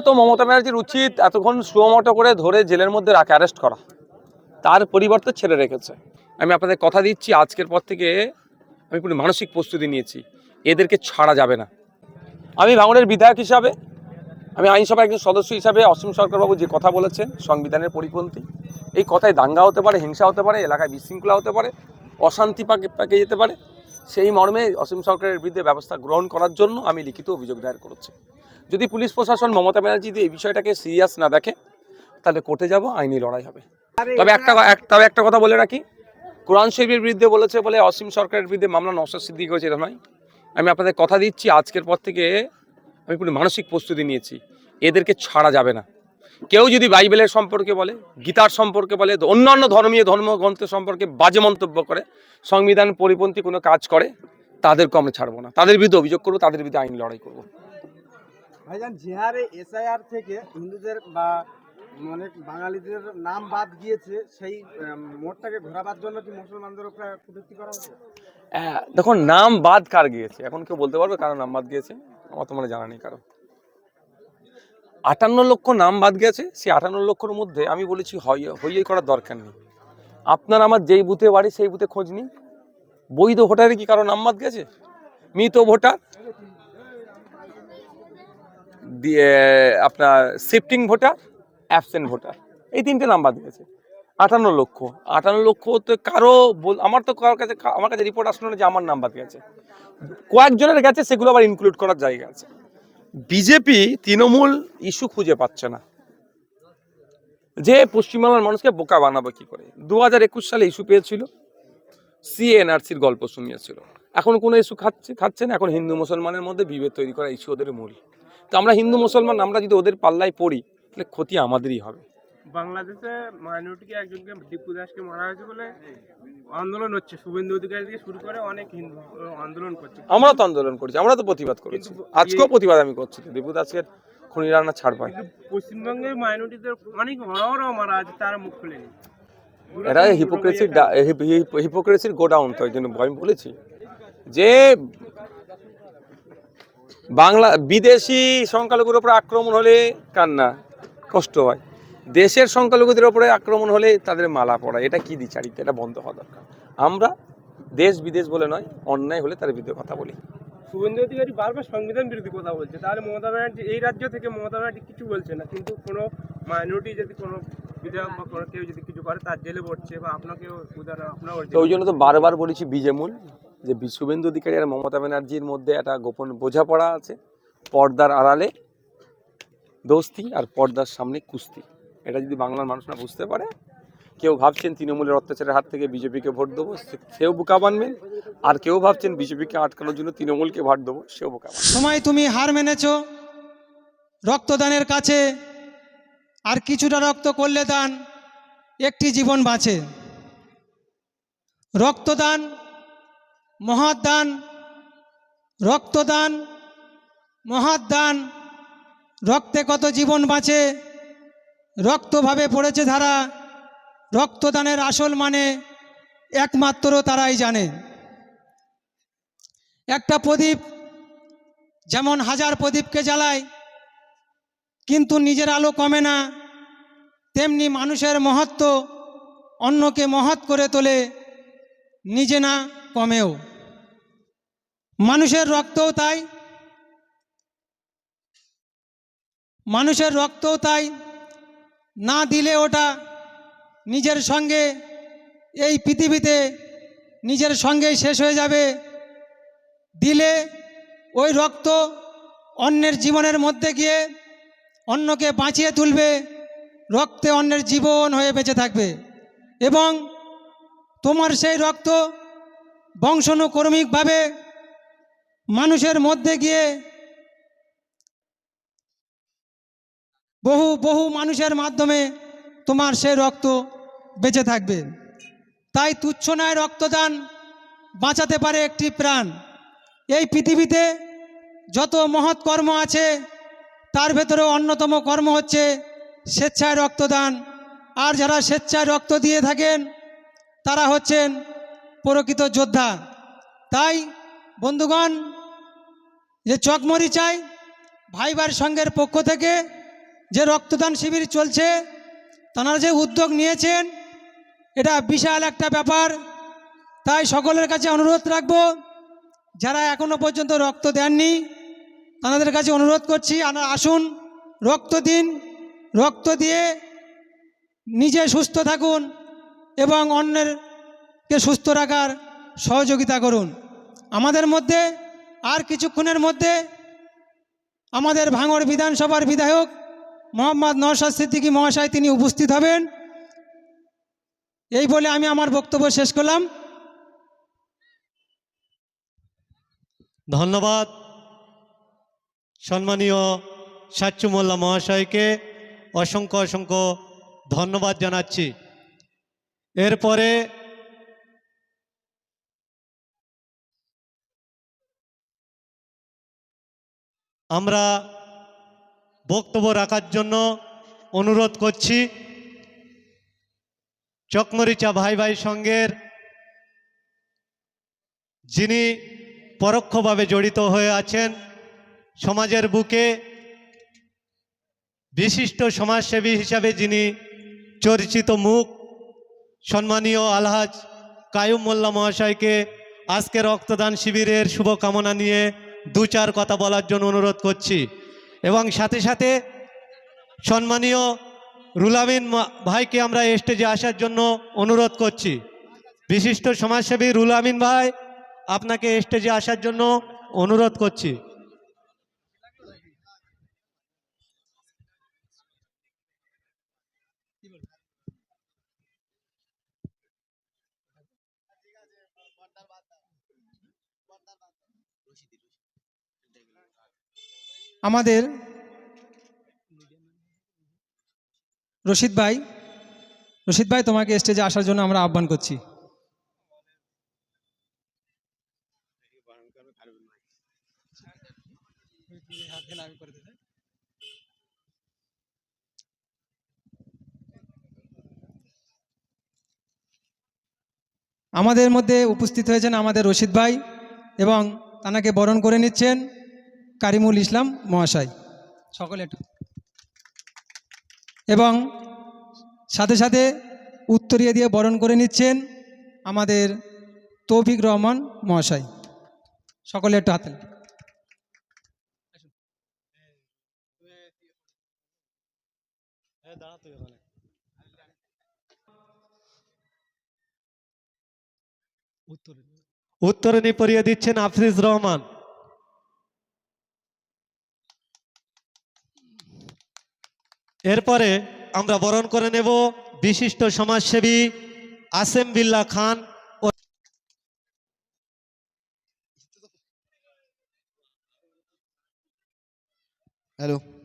তো মমতা ব্যানার্জির উচিত এতক্ষণ সুমোটো করে ধরে জেলের মধ্যে রাখে, অ্যারেস্ট করা। তার পরিবর্তে ছেড়ে রেখেছে। আমি আপনাদের কথা দিচ্ছি, আজকের পর থেকে আমি পুরো মানসিক প্রস্তুতি নিয়েছি, এদেরকে ছাড়া যাবে না। আমি ভাঙড়ের বিধায়ক হিসাবে, আমি আইনসভার একজন সদস্য হিসাবে অসীম সরকারবাবু যে কথা বলেছেন সংবিধানের পরিপন্থী, এই কথায় দাঙ্গা হতে পারে, হিংসা হতে পারে, এলাকায় বিশৃঙ্খলা হতে পারে, অশান্তি পাকে যেতে পারে, সেই মর্মে অসীম সরকারের বিরুদ্ধে ব্যবস্থা গ্রহণ করার জন্য আমি লিখিত অভিযোগ দায়ের করেছি। যদি পুলিশ প্রশাসন মমতা ব্যানার্জি এই বিষয়টাকে সিরিয়াস না দেখে, তাহলে কোর্টে যাব, আইনি লড়াই হবে। তবে একটা কথা বলে রাখি, কোরআন শরীফের বিরুদ্ধে বলেছে বলে অসীম সরকারের বিরুদ্ধে মামলা নস্যাৎ সিদ্দিক হয়েছে, এটা নয়। আমি আপনাদের কথা দিচ্ছি, আজকের পর থেকে আমি পুরো মানসিক প্রস্তুতি নিয়েছি, এদেরকে ছাড়া যাবে না। কেউ যদি বাইবেলের সম্পর্কে বলে, গীতার সম্পর্কে বলে, অন্যান্য ধর্মীয় ধর্মগ্রন্থ সম্পর্কে বাজে মন্তব্য করে, সংবিধান পরিপন্থী কোনো কাজ করে, তাদেরকে আমরা ছাড়বো না। তাদের বিরুদ্ধে অভিযোগ করবো, তাদের বিরুদ্ধে আইন লড়াই করবো। ভাইজান, যে হারে এসআইআর থেকে হিন্দুদের বা অনেক বাঙালিদের নাম বাদ গিয়েছে, সেই মোড়টাকে ঘোরাবার জন্য কি মুসলমানদের উপরে কটূক্তি করা হচ্ছে? দেখুন, নাম বাদ কার গিয়েছে এখন কেউ বলতে পারবে কারো নাম বাদ গিয়েছে? আমার তো মনে জানা নেই কারো। 58 লক্ষ নাম বাদ গেছে, সেই 58 লক্ষর মধ্যে আমি বলেছি হইয়ে করার দরকার নেই। আপনার আমার যেই বুথে বাড়ি সেই বুথে খোঁজ নিই, বৈধ ভোটারে কি কারো নাম বাদ গেছে? মৃত ভোটার, দিয়ে আপনার শিফটিং ভোটার, অ্যাবসেন্ট ভোটার, এই তিনটে নাম বাদ গেছে। 58 লক্ষ। 58 লক্ষ তো কারো আমার কাছে রিপোর্ট আসলো না যে আমার নাম বাদ গেছে। কয়েকজনের গেছে, সেগুলো আবার ইনক্লুড করার জায়গা আছে। বিজেপি তৃণমূল ইস্যু খুঁজে পাচ্ছে না যে পশ্চিমবাংলার মানুষকে বোকা বানাবো কি করে। 2021 সালে ইস্যু পেয়েছিল, সিএনআরসির গল্প শুনিয়েছিল। এখন কোনো ইস্যু খাচ্ছে না। এখন হিন্দু মুসলমানের মধ্যে বিভেদ তৈরি করা ইস্যু ওদের মূল। তো আমরা হিন্দু মুসলমান, আমরা যদি ওদের পাল্লায় পড়ি তাহলে ক্ষতি আমাদেরই হবে। বাংলাদেশে মাইনরিটিকে একজনকে দীপু দাসকে মারা হয়েছে বলে আন্দোলন হচ্ছে, শুভেন্দু অধিকারী থেকে শুরু করে অনেক হিন্দু আন্দোলন করছে। আমরা তো আন্দোলন করছি, আমরা তো প্রতিবাদ করেছি, আজকেও প্রতিবাদ আমি করছি। দীপু দাসের খুনি রান্না ছাড় পায়। পশ্চিমবঙ্গের মাইনরিটিদের অনেক হরাও মারা আছে, তারা মুখ খুলেনি। এটা হিপোক্রেসির গোডাউন। তো ওই জন্য আমি বলেছি যে বিদেশি সংখ্যালঘুর উপরে আক্রমণ হলে কান্না কষ্ট হয়, দেশের সংখ্যালঘুদের উপরে আক্রমণ হলে তাদের মালা পড়া, এটা কি দ্বিচারিতা? এটা বন্ধ হওয়া দরকার। আমরা দেশ বিদেশ বলে নয়, অন্যায় হলে তার বিরুদ্ধে কথা বলি। শুভেন্দু অধিকারী বারবার সংবিধান বিরোধী কথা বলছে, তাহলে মমতা ব্যানার্জি এই রাজ্য থেকে মমতা ব্যানার্জি কিছু বলছে না, কিন্তু কোনো মাইনরিটি যদি কোনো বিধায়ক বা কোনো কেউ যদি কিছু করে তার জেলে পড়ছে, বা আপনাকেও তো ওই জন্য তো বারবার বলেছি বিজেমূল, যে শুভেন্দু অধিকারী আর মমতা ব্যানার্জির মধ্যে একটা গোপন বোঝাপড়া আছে। পর্দার আড়ালে দোস্তি আর পর্দার সামনে কুস্তি। এটা যদি বাংলার মানুষ না বুঝতে পারে, কেউ ভাবছেন তৃণমূলের অত্যাচারের হাত থেকে বিজেপিকে ভোট দেবো, সেও বোকা বানবেন। আর কেউ ভাবছেন বিজেপিকে আটকানোর জন্য তৃণমূলকে ভোট দেবো, সেও বোকা বানবেন। সময় তুমি হার মেনেছো রক্তদানের কাছে, আর কিছুটা রক্ত করলে দান, একটি জীবন বাঁচে। রক্তদান মহৎ দান, রক্তদান মহৎ দান। রক্তে কত জীবন বাঁচে, রক্তভাবে পড়েছে ধারা। রক্তদানের আসল মানে একমাত্র তারাই জানে। একটা প্রদীপ যেমন হাজার প্রদীপকে জ্বালায়, কিন্তু নিজের আলো কমে না, তেমনি মানুষের মহত্ব অন্যকে মহৎ করে তোলে, নিজে না কমেও। মানুষের রক্তও তাই, মানুষের রক্তও তাই, না দিলে ওটা নিজের সঙ্গে এই পৃথিবীতে নিজের সঙ্গেই শেষ হয়ে যাবে। দিলে ওই রক্ত অন্যের জীবনের মধ্যে গিয়ে অন্যকে বাঁচিয়ে তুলবে, রক্তে অন্যের জীবন হয়ে বেঁচে থাকবে। এবং তোমার সেই রক্ত বংশানুক্রমিকভাবে মানুষের মধ্যে গিয়ে বহু মানুষের মাধ্যমে তোমার সেই রক্ত বেঁচে থাকবে। তাই তুচ্ছ নয় রক্তদান, বাঁচাতে পারে একটি প্রাণ। এই পৃথিবীতে যত মহৎ কর্ম আছে তার ভেতরে অন্যতম কর্ম হচ্ছে স্বেচ্ছায় রক্তদান। আর যারা স্বেচ্ছায় রক্ত দিয়ে থাকেন তারা হচ্ছেন প্রকৃত যোদ্ধা। তাই বন্ধুগণ, যে চকমরিচায় ভাইবার সংঘের পক্ষ থেকে যে রক্তদান শিবির চলছে, তাঁরা যে উদ্যোগ নিয়েছেন, এটা বিশাল একটা ব্যাপার। তাই সকলের কাছে অনুরোধ রাখব, যারা এখনো পর্যন্ত রক্ত দেননি তাদের কাছে অনুরোধ করছি, আসুন রক্ত দিন। রক্ত দিয়ে নিজে সুস্থ থাকুন এবং অন্যেরকে সুস্থ রাখার সহযোগিতা করুন। আমাদের মধ্যে আর কিছুক্ষণের মধ্যে আমাদের ভাঙড় বিধানসভার বিধায়ক মোহাম্মদ নওশাদ সিদ্দিকী মহাশয় তিনি উপস্থিত হবেন। এই বলে আমি আমার বক্তব্য শেষ করলাম। ধন্যবাদ সম্মানীয় সাচ্চু মোল্লা মহাশয়কে, অসংখ্য অসংখ্য ধন্যবাদ জানাচ্ছি। এরপরে আমরা বক্তব্য রাখার জন্য অনুরোধ করছি চকমরিচা ভাই ভাই সংঘের যিনি পরোক্ষভাবে জড়িত হয়ে আছেন, সমাজের বুকে বিশিষ্ট সমাজসেবী হিসাবে যিনি চর্চিত মুখ, সম্মানীয় আলহাজ কায়ুম মোল্লা মহাশয়কে আজকে রক্তদান শিবিরের শুভকামনা নিয়ে দু চার কথা বলার জন্য অনুরোধ করছি। এবং সাথে সাথে সম্মানীয় রুলামিন ভাইকে আমরা স্টেজে আসার জন্য অনুরোধ করছি। বিশিষ্ট সমাজসেবী রুলামিন ভাই, আপনাকে স্টেজে আসার জন্য অনুরোধ করছি। আমাদের রশিদ ভাই তোমাকে স্টেজে আসার জন্য আমরা আহ্বান করছি। আমাদের মধ্যে উপস্থিত হয়েছেন আমাদের রশিদ ভাই এবং তাকে বরণ করে নিচ্ছেন কারিমুল ইসলাম মহাশয়। সকলে একটু, এবং সাথে সাথে উত্তরীয় দিয়ে বরণ করে নিচ্ছেন আমাদের তৌফিক রহমান মহাশয়। সকলে একটু হাতে উত্তরণী পরিয়ে দিচ্ছেন আফরিজ রহমান। এরপরে আমরা বরণ করে নেব বিশিষ্ট সমাজসেবী আসেম বিল্লাহ খান। হ্যালো।